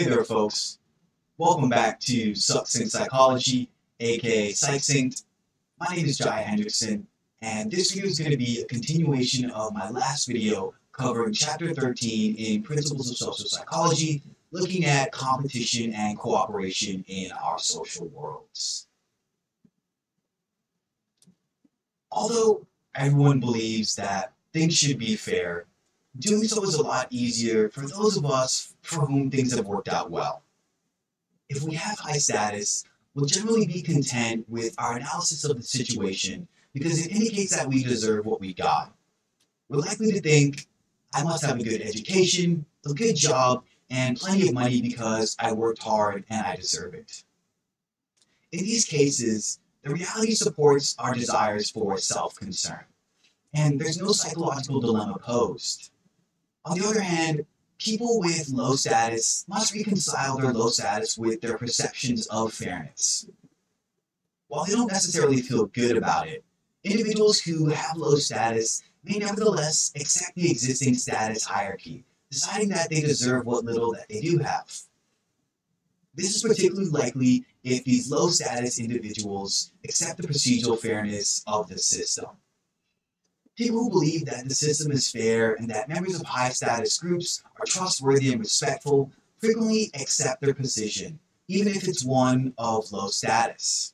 Hey there, folks. Welcome back to Succinct Psychology, aka Succinct. My name is Jaia Hendrickson, and this video is going to be a continuation of my last video covering Chapter 13 in Principles of Social Psychology, looking at competition and cooperation in our social worlds. Although everyone believes that things should be fair, doing so is a lot easier for those of us for whom things have worked out well. If we have high status, we'll generally be content with our analysis of the situation because it indicates that we deserve what we got. We're likely to think, I must have a good education, a good job, and plenty of money because I worked hard and I deserve it. In these cases, the reality supports our desires for self-concern, and there's no psychological dilemma posed. On the other hand, people with low status must reconcile their low status with their perceptions of fairness. While they don't necessarily feel good about it, individuals who have low status may nevertheless accept the existing status hierarchy, deciding that they deserve what little that they do have. This is particularly likely if these low status individuals accept the procedural fairness of the system. People who believe that the system is fair and that members of high status groups are trustworthy and respectful frequently accept their position, even if it's one of low status.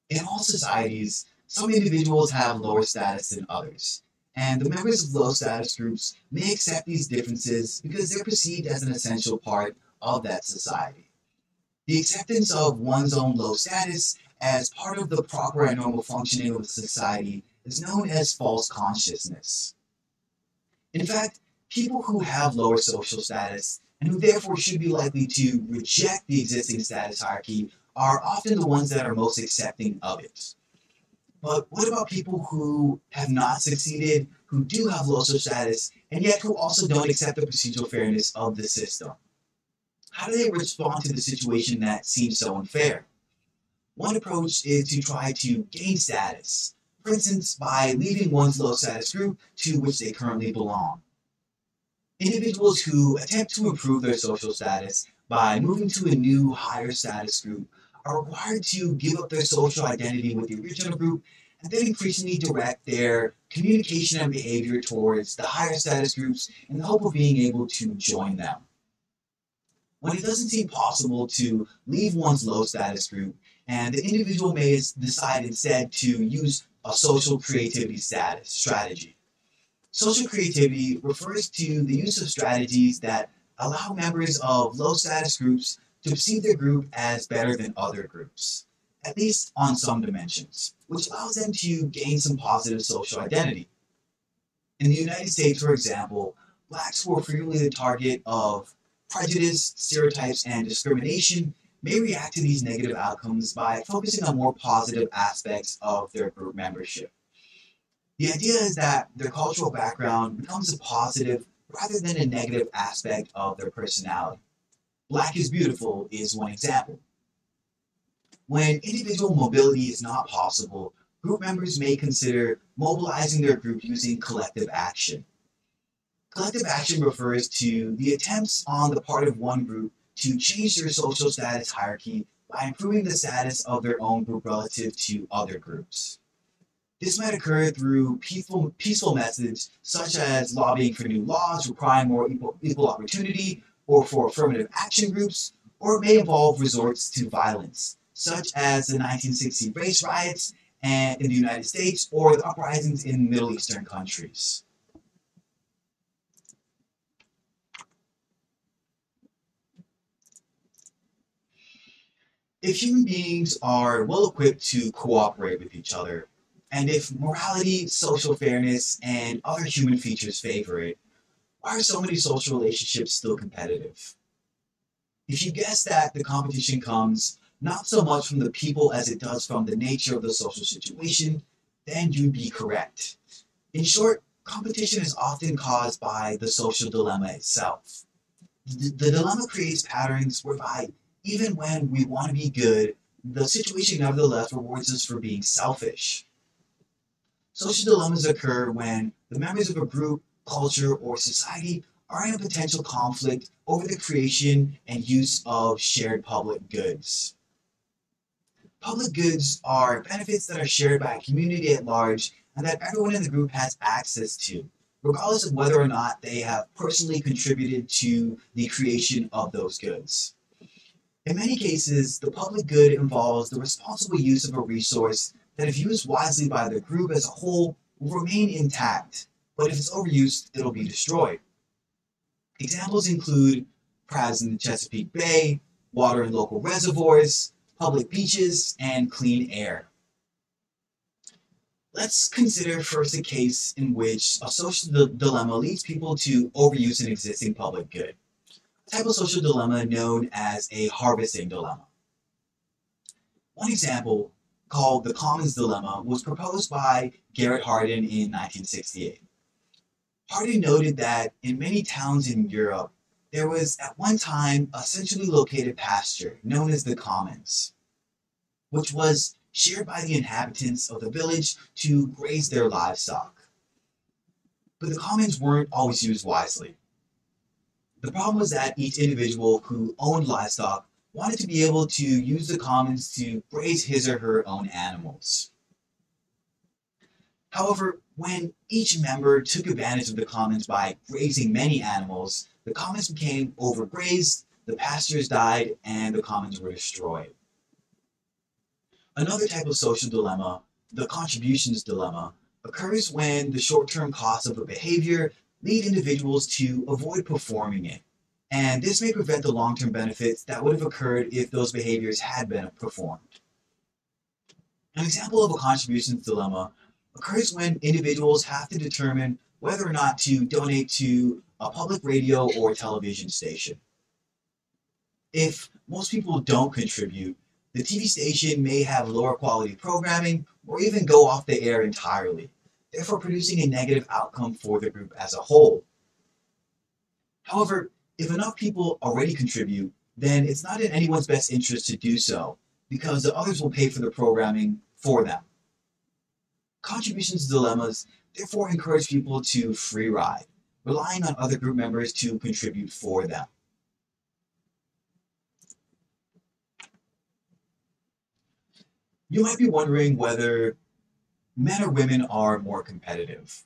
In all societies, some individuals have lower status than others, and the members of low status groups may accept these differences because they're perceived as an essential part of that society. The acceptance of one's own low status as part of the proper and normal functioning of the society is known as false consciousness. In fact, people who have lower social status and who therefore should be likely to reject the existing status hierarchy are often the ones that are most accepting of it. But what about people who have not succeeded, who do have low social status, and yet who also don't accept the procedural fairness of the system? How do they respond to the situation that seems so unfair? One approach is to try to gain status, for instance, by leaving one's low status group to which they currently belong. Individuals who attempt to improve their social status by moving to a new higher status group are required to give up their social identity with the original group and then increasingly direct their communication and behavior towards the higher status groups in the hope of being able to join them. When it doesn't seem possible to leave one's low status group, and the individual may decide instead to use a social creativity strategy. Social creativity refers to the use of strategies that allow members of low status groups to perceive their group as better than other groups, at least on some dimensions, which allows them to gain some positive social identity. In the United States, for example, blacks who are frequently the target of prejudice, stereotypes, and discrimination may react to these negative outcomes by focusing on more positive aspects of their group membership. The idea is that their cultural background becomes a positive rather than a negative aspect of their personality. Black is beautiful is one example. When individual mobility is not possible, group members may consider mobilizing their group using collective action. Collective action refers to the attempts on the part of one group to change their social status hierarchy by improving the status of their own group relative to other groups. This might occur through peaceful methods such as lobbying for new laws requiring more equal opportunity or for affirmative action groups, or it may involve resorts to violence, such as the 1960 race riots in the United States or the uprisings in Middle Eastern countries. If human beings are well equipped to cooperate with each other, and if morality, social fairness, and other human features favor it, why are so many social relationships still competitive? If you guess that the competition comes not so much from the people as it does from the nature of the social situation, then you'd be correct. In short, competition is often caused by the social dilemma itself. The dilemma creates patterns whereby even when we want to be good, the situation nevertheless rewards us for being selfish. Social dilemmas occur when the members of a group, culture, or society are in a potential conflict over the creation and use of shared public goods. Public goods are benefits that are shared by a community at large and that everyone in the group has access to, regardless of whether or not they have personally contributed to the creation of those goods. In many cases, the public good involves the responsible use of a resource that, if used wisely by the group as a whole, will remain intact, but if it's overused, it'll be destroyed. Examples include crabs in the Chesapeake Bay, water in local reservoirs, public beaches, and clean air. Let's consider first a case in which a social dilemma leads people to overuse an existing public good. A type of social dilemma known as a harvesting dilemma. One example, called the Commons Dilemma, was proposed by Garrett Hardin in 1968. Hardin noted that in many towns in Europe, there was at one time a centrally located pasture known as the Commons, which was shared by the inhabitants of the village to graze their livestock. But the Commons weren't always used wisely. The problem was that each individual who owned livestock wanted to be able to use the Commons to graze his or her own animals. However, when each member took advantage of the Commons by grazing many animals, the Commons became overgrazed, the pastures died, and the Commons were destroyed. Another type of social dilemma, the contributions dilemma, occurs when the short-term costs of a behavior lead individuals to avoid performing it, and this may prevent the long-term benefits that would have occurred if those behaviors had been performed. An example of a contributions dilemma occurs when individuals have to determine whether or not to donate to a public radio or television station. If most people don't contribute, the TV station may have lower quality programming or even go off the air entirely, therefore producing a negative outcome for the group as a whole. However, if enough people already contribute, then it's not in anyone's best interest to do so, because the others will pay for the programming for them. Contributions dilemmas therefore encourage people to free ride, relying on other group members to contribute for them. You might be wondering whether men or women are more competitive.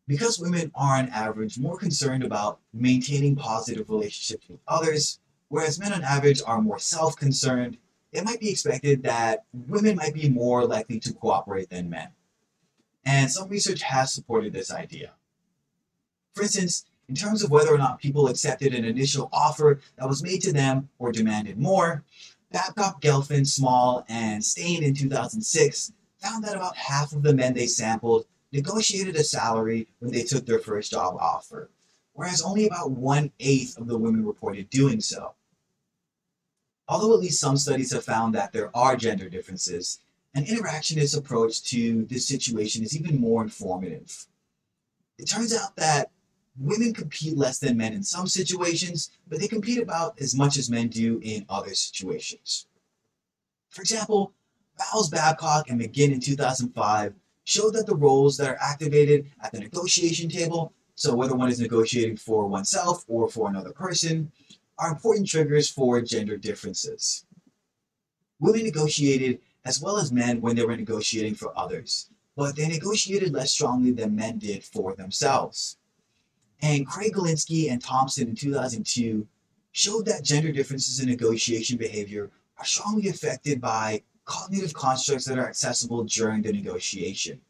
Because women are on average more concerned about maintaining positive relationships with others, whereas men on average are more self-concerned, it might be expected that women might be more likely to cooperate than men. And some research has supported this idea. For instance, in terms of whether or not people accepted an initial offer that was made to them or demanded more, Babcock, Gelfand, Small, and Stain in 2006 found that about half of the men they sampled negotiated a salary when they took their first job offer, whereas only about 1/8 of the women reported doing so. Although at least some studies have found that there are gender differences, an interactionist approach to this situation is even more informative. It turns out that women compete less than men in some situations, but they compete about as much as men do in other situations. For example, Bowles, Babcock, and McGinn in 2005 showed that the roles that are activated at the negotiation table, so whether one is negotiating for oneself or for another person, are important triggers for gender differences. Women negotiated as well as men when they were negotiating for others, but they negotiated less strongly than men did for themselves. And Craig Galinsky and Thompson in 2002 showed that gender differences in negotiation behavior are strongly affected by cognitive constructs that are accessible during the negotiation.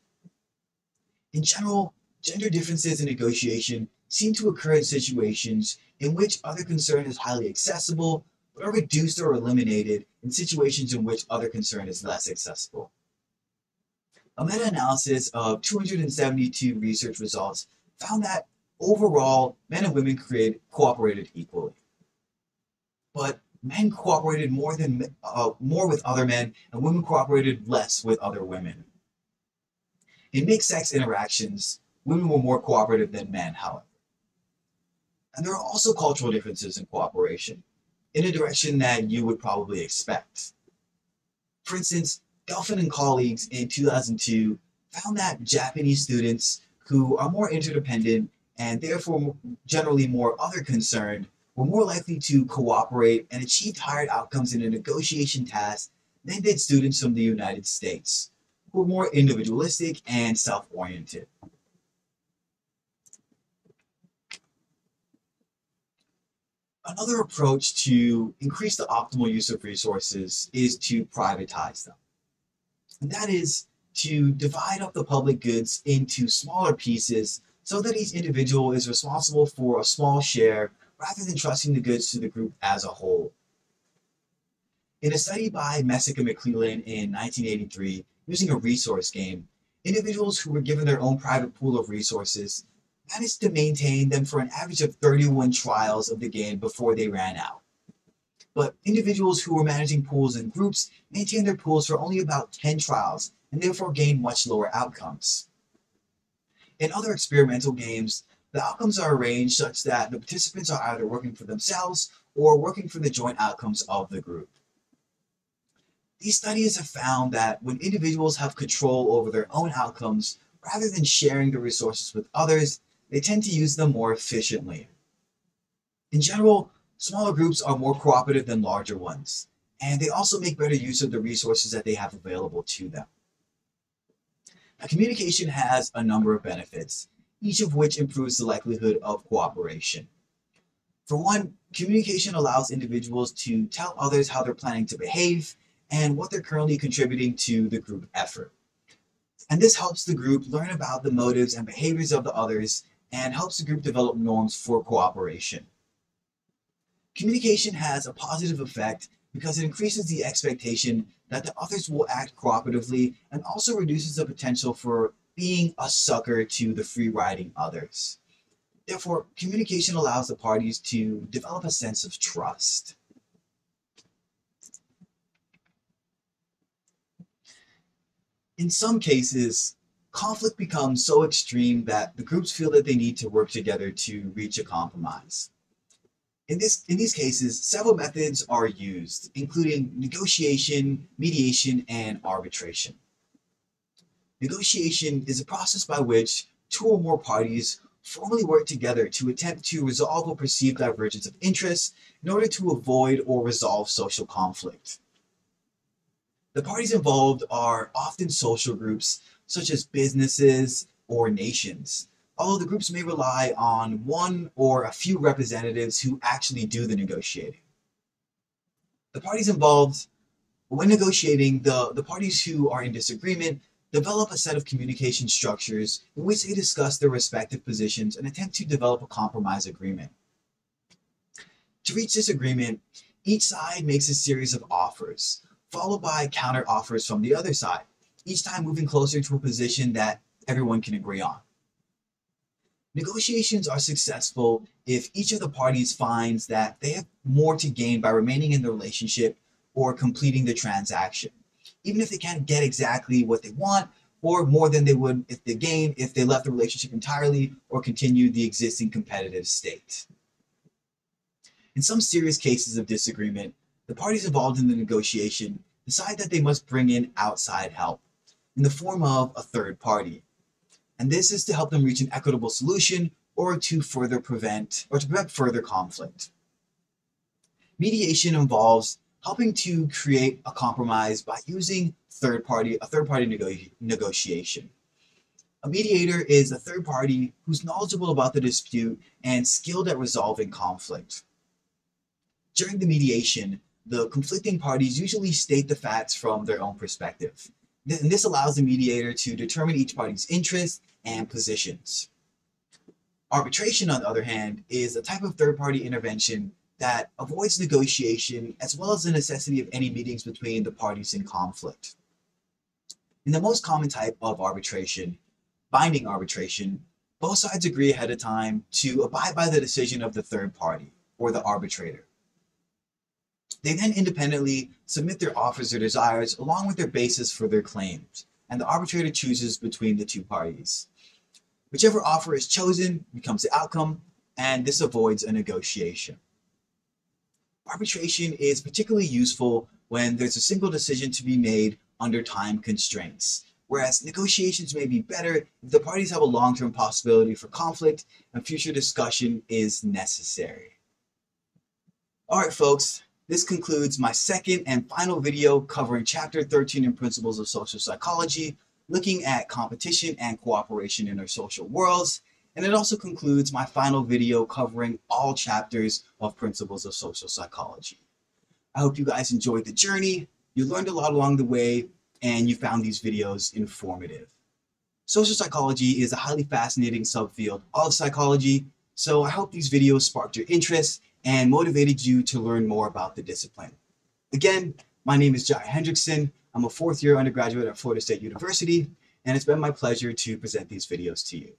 In general, gender differences in negotiation seem to occur in situations in which other concern is highly accessible, but are reduced or eliminated in situations in which other concern is less accessible. A meta-analysis of 272 research results found that overall, men and women cooperated equally. But men cooperated more with other men, and women cooperated less with other women. In mixed-sex interactions, women were more cooperative than men, however. And there are also cultural differences in cooperation, in a direction that you would probably expect. For instance, Gelfand and colleagues in 2002 found that Japanese students who are more interdependent and therefore generally more other concerned, were more likely to cooperate and achieve higher outcomes in a negotiation task than did students from the United States, who were more individualistic and self-oriented. Another approach to increase the optimal use of resources is to privatize them. And that is to divide up the public goods into smaller pieces so that each individual is responsible for a small share rather than trusting the goods to the group as a whole. In a study by Messick and McClellan in 1983, using a resource game, individuals who were given their own private pool of resources managed to maintain them for an average of 31 trials of the game before they ran out. But individuals who were managing pools in groups maintained their pools for only about 10 trials and therefore gained much lower outcomes. In other experimental games, the outcomes are arranged such that the participants are either working for themselves or working for the joint outcomes of the group. These studies have found that when individuals have control over their own outcomes, rather than sharing the resources with others, they tend to use them more efficiently. In general, smaller groups are more cooperative than larger ones, and they also make better use of the resources that they have available to them. Now, communication has a number of benefits, each of which improves the likelihood of cooperation. For one, communication allows individuals to tell others how they're planning to behave and what they're currently contributing to the group effort. And this helps the group learn about the motives and behaviors of the others and helps the group develop norms for cooperation. Communication has a positive effect because it increases the expectation that the others will act cooperatively and also reduces the potential for being a sucker to the free-riding others. Therefore, communication allows the parties to develop a sense of trust. In some cases, conflict becomes so extreme that the groups feel that they need to work together to reach a compromise. In these cases, several methods are used, including negotiation, mediation, and arbitration. Negotiation is a process by which two or more parties formally work together to attempt to resolve a perceived divergence of interests in order to avoid or resolve social conflict. The parties involved are often social groups, such as businesses or nations, although the groups may rely on one or a few representatives who actually do the negotiating. The parties involved, when negotiating, the parties who are in disagreement develop a set of communication structures in which they discuss their respective positions and attempt to develop a compromise agreement. To reach this agreement, each side makes a series of offers, followed by counter offers from the other side, each time moving closer to a position that everyone can agree on. Negotiations are successful if each of the parties finds that they have more to gain by remaining in the relationship or completing the transaction, even if they can't get exactly what they want or more than they would if they left the relationship entirely or continued the existing competitive state. In some serious cases of disagreement, the parties involved in the negotiation decide that they must bring in outside help in the form of a third party. And this is to help them reach an equitable solution or to prevent further conflict. Mediation involves helping to create a compromise by using a third party negotiation. A mediator is a third party who's knowledgeable about the dispute and skilled at resolving conflict. During the mediation, the conflicting parties usually state the facts from their own perspective. And this allows the mediator to determine each party's interests and positions. Arbitration, on the other hand, is a type of third-party intervention that avoids negotiation as well as the necessity of any meetings between the parties in conflict. In the most common type of arbitration, binding arbitration, both sides agree ahead of time to abide by the decision of the third party, or the arbitrator. They then independently submit their offers or desires along with their basis for their claims, and the arbitrator chooses between the two parties. Whichever offer is chosen becomes the outcome, and this avoids a negotiation. Arbitration is particularly useful when there's a single decision to be made under time constraints, whereas negotiations may be better if the parties have a long-term possibility for conflict and future discussion is necessary. Alright folks, this concludes my second and final video covering Chapter 13 in Principles of Social Psychology, looking at competition and cooperation in our social worlds, and it also concludes my final video covering all chapters of Principles of Social Psychology. I hope you guys enjoyed the journey, you learned a lot along the way, and you found these videos informative. Social psychology is a highly fascinating subfield of psychology, so I hope these videos sparked your interest and motivated you to learn more about the discipline. Again, my name is Jaia Hendrickson. I'm a fourth-year undergraduate at Florida State University, and it's been my pleasure to present these videos to you.